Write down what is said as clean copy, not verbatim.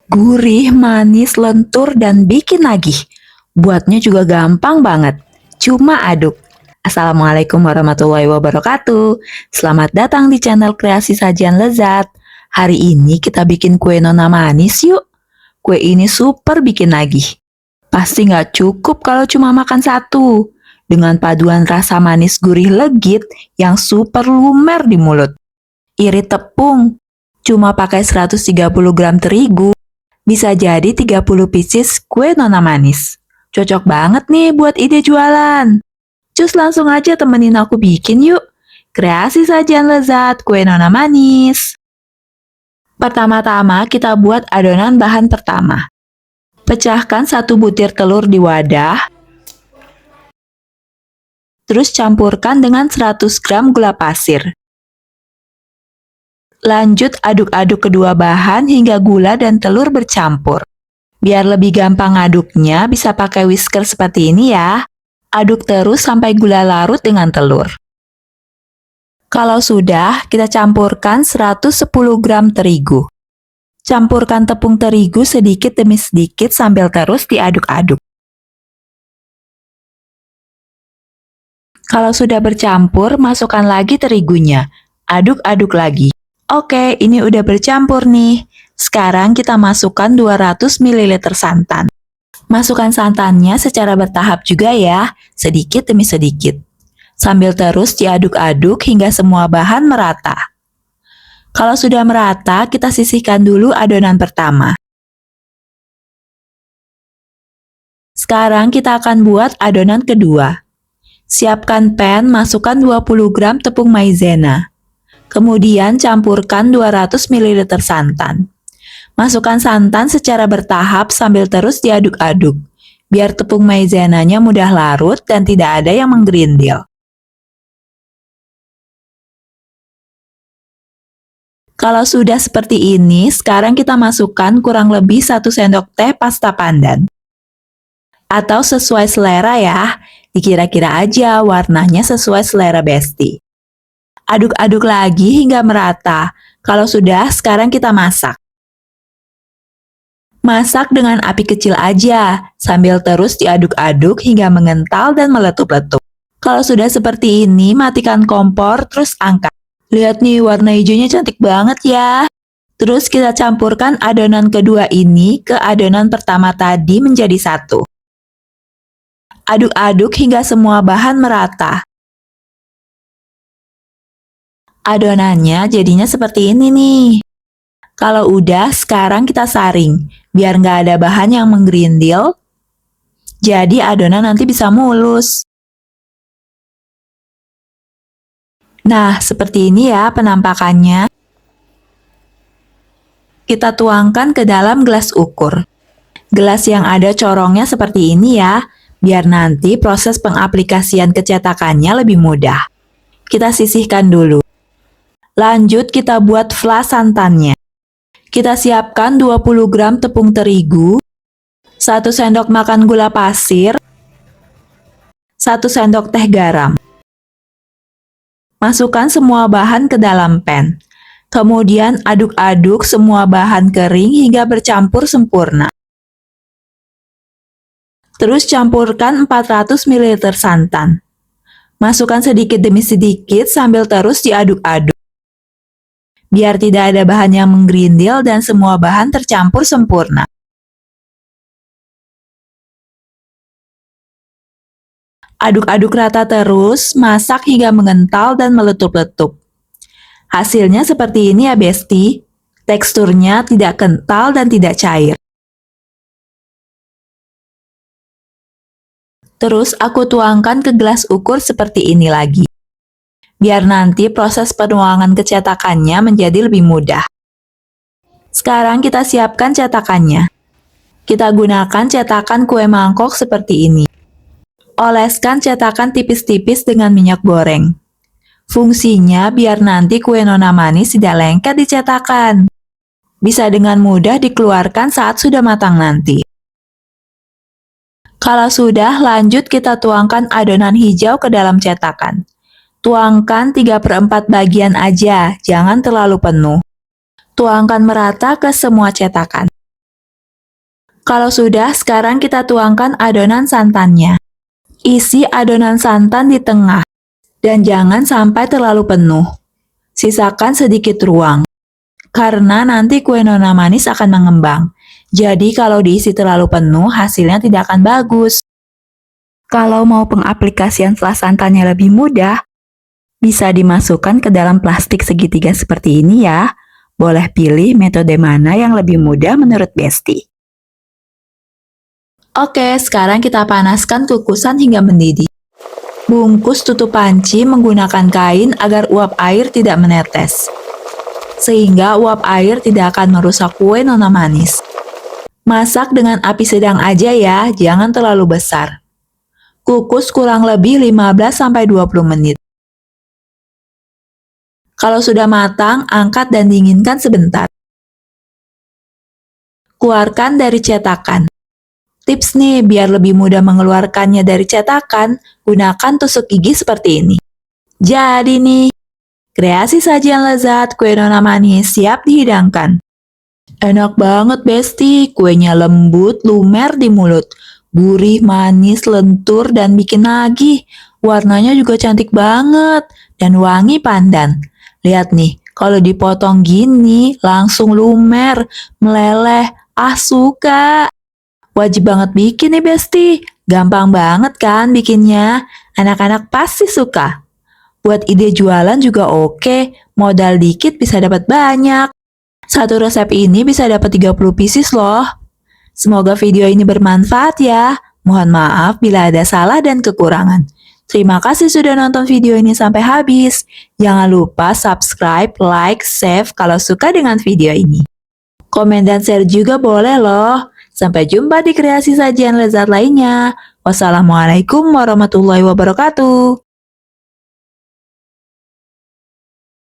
Gurih, manis, lentur, dan bikin nagih. Buatnya juga gampang banget. Cuma aduk. Assalamualaikum warahmatullahi wabarakatuh. Selamat datang di channel Kreasi Sajian Lezat. Hari ini kita bikin kue nona manis yuk. Kue ini super bikin nagih. Pasti nggak cukup kalau cuma makan satu. Dengan paduan rasa manis gurih legit yang super lumer di mulut. Irit tepung. Cuma pakai 130 gram terigu. Bisa jadi 30 pieces kue nona manis. Cocok banget nih buat ide jualan. Cus langsung aja temenin aku bikin yuk. Kreasi sajian lezat kue nona manis. Pertama-tama kita buat adonan bahan pertama. Pecahkan 1 butir telur di wadah. Terus campurkan dengan 100 gram gula pasir. Lanjut aduk-aduk kedua bahan hingga gula dan telur bercampur. Biar lebih gampang aduknya, bisa pakai whisker seperti ini ya. Aduk terus sampai gula larut dengan telur. Kalau sudah, kita campurkan 110 gram terigu. Campurkan tepung terigu sedikit demi sedikit sambil terus diaduk-aduk. Kalau sudah bercampur, masukkan lagi terigunya. Aduk-aduk lagi. Oke, ini udah bercampur nih. Sekarang kita masukkan 200 ml santan. Masukkan santannya secara bertahap juga ya, sedikit demi sedikit. Sambil terus diaduk-aduk hingga semua bahan merata. Kalau sudah merata, kita sisihkan dulu adonan pertama. Sekarang kita akan buat adonan kedua. Siapkan pan, masukkan 20 gram tepung maizena. Kemudian campurkan 200 ml santan. Masukkan santan secara bertahap sambil terus diaduk-aduk, biar tepung maizenanya mudah larut dan tidak ada yang menggerindil. Kalau sudah seperti ini, sekarang kita masukkan kurang lebih 1 sendok teh pasta pandan. Atau sesuai selera ya, dikira-kira aja warnanya sesuai selera Besti. Aduk-aduk lagi hingga merata. Kalau sudah, sekarang kita masak. Masak dengan api kecil aja, sambil terus diaduk-aduk hingga mengental dan meletup-letup. Kalau sudah seperti ini, matikan kompor, terus angkat. Lihat nih, warna hijaunya cantik banget ya. Terus kita campurkan adonan kedua ini ke adonan pertama tadi menjadi satu. Aduk-aduk hingga semua bahan merata. Adonannya jadinya seperti ini nih. Kalau udah, sekarang kita saring, biar nggak ada bahan yang menggerindil. Jadi adonan nanti bisa mulus. Nah, seperti ini ya penampakannya. Kita tuangkan ke dalam gelas ukur. Gelas yang ada corongnya seperti ini ya, biar nanti proses pengaplikasian kecetakannya lebih mudah. Kita sisihkan dulu. Lanjut kita buat flas santannya. Kita siapkan 20 gram tepung terigu, 1 sendok makan gula pasir, 1 sendok teh garam. Masukkan semua bahan ke dalam pan. Kemudian aduk-aduk semua bahan kering hingga bercampur sempurna. Terus campurkan 400 ml santan. Masukkan sedikit demi sedikit sambil terus diaduk-aduk. Biar tidak ada bahan yang menggerindil dan semua bahan tercampur sempurna. Aduk-aduk rata terus, masak hingga mengental dan meletup-letup. Hasilnya seperti ini ya Besti. Teksturnya tidak kental dan tidak cair. Terus aku tuangkan ke gelas ukur seperti ini lagi. Biar nanti proses penuangan kecetakannya menjadi lebih mudah. Sekarang kita siapkan cetakannya. Kita gunakan cetakan kue mangkok seperti ini. Oleskan cetakan tipis-tipis dengan minyak goreng. Fungsinya biar nanti kue nona manis tidak lengket di cetakan. Bisa dengan mudah dikeluarkan saat sudah matang nanti. Kalau sudah, lanjut kita tuangkan adonan hijau ke dalam cetakan. Tuangkan 3/4 bagian aja, jangan terlalu penuh. Tuangkan merata ke semua cetakan. Kalau sudah, sekarang kita tuangkan adonan santannya. Isi adonan santan di tengah, dan jangan sampai terlalu penuh. Sisakan sedikit ruang, karena nanti kue nona manis akan mengembang. Jadi kalau diisi terlalu penuh, hasilnya tidak akan bagus. Kalau mau pengaplikasian setelah santannya lebih mudah, bisa dimasukkan ke dalam plastik segitiga seperti ini ya. Boleh pilih metode mana yang lebih mudah menurut Besti. Oke, sekarang kita panaskan kukusan hingga mendidih. Bungkus tutup panci menggunakan kain agar uap air tidak menetes, sehingga uap air tidak akan merusak kue nona manis. Masak dengan api sedang aja ya, jangan terlalu besar. Kukus kurang lebih 15-20 menit. Kalau sudah matang, angkat dan dinginkan sebentar. Keluarkan dari cetakan. Tips nih, biar lebih mudah mengeluarkannya dari cetakan, gunakan tusuk gigi seperti ini. Jadi nih, kreasi sajian lezat kue nona manis siap dihidangkan. Enak banget Besti, kuenya lembut, lumer di mulut. Gurih, manis, lentur, dan bikin nagih. Warnanya juga cantik banget, dan wangi pandan. Lihat nih, kalau dipotong gini, langsung lumer, meleleh. Suka! Wajib banget bikin nih Besti. Gampang banget kan bikinnya. Anak-anak pasti suka. Buat ide jualan juga oke. Modal dikit bisa dapat banyak. Satu resep ini bisa dapat 30 pieces loh. Semoga video ini bermanfaat ya. Mohon maaf bila ada salah dan kekurangan. Terima kasih sudah nonton video ini sampai habis. Jangan lupa subscribe, like, save kalau suka dengan video ini. Komen dan share juga boleh loh. Sampai jumpa di kreasi sajian lezat lainnya. Wassalamualaikum warahmatullahi wabarakatuh.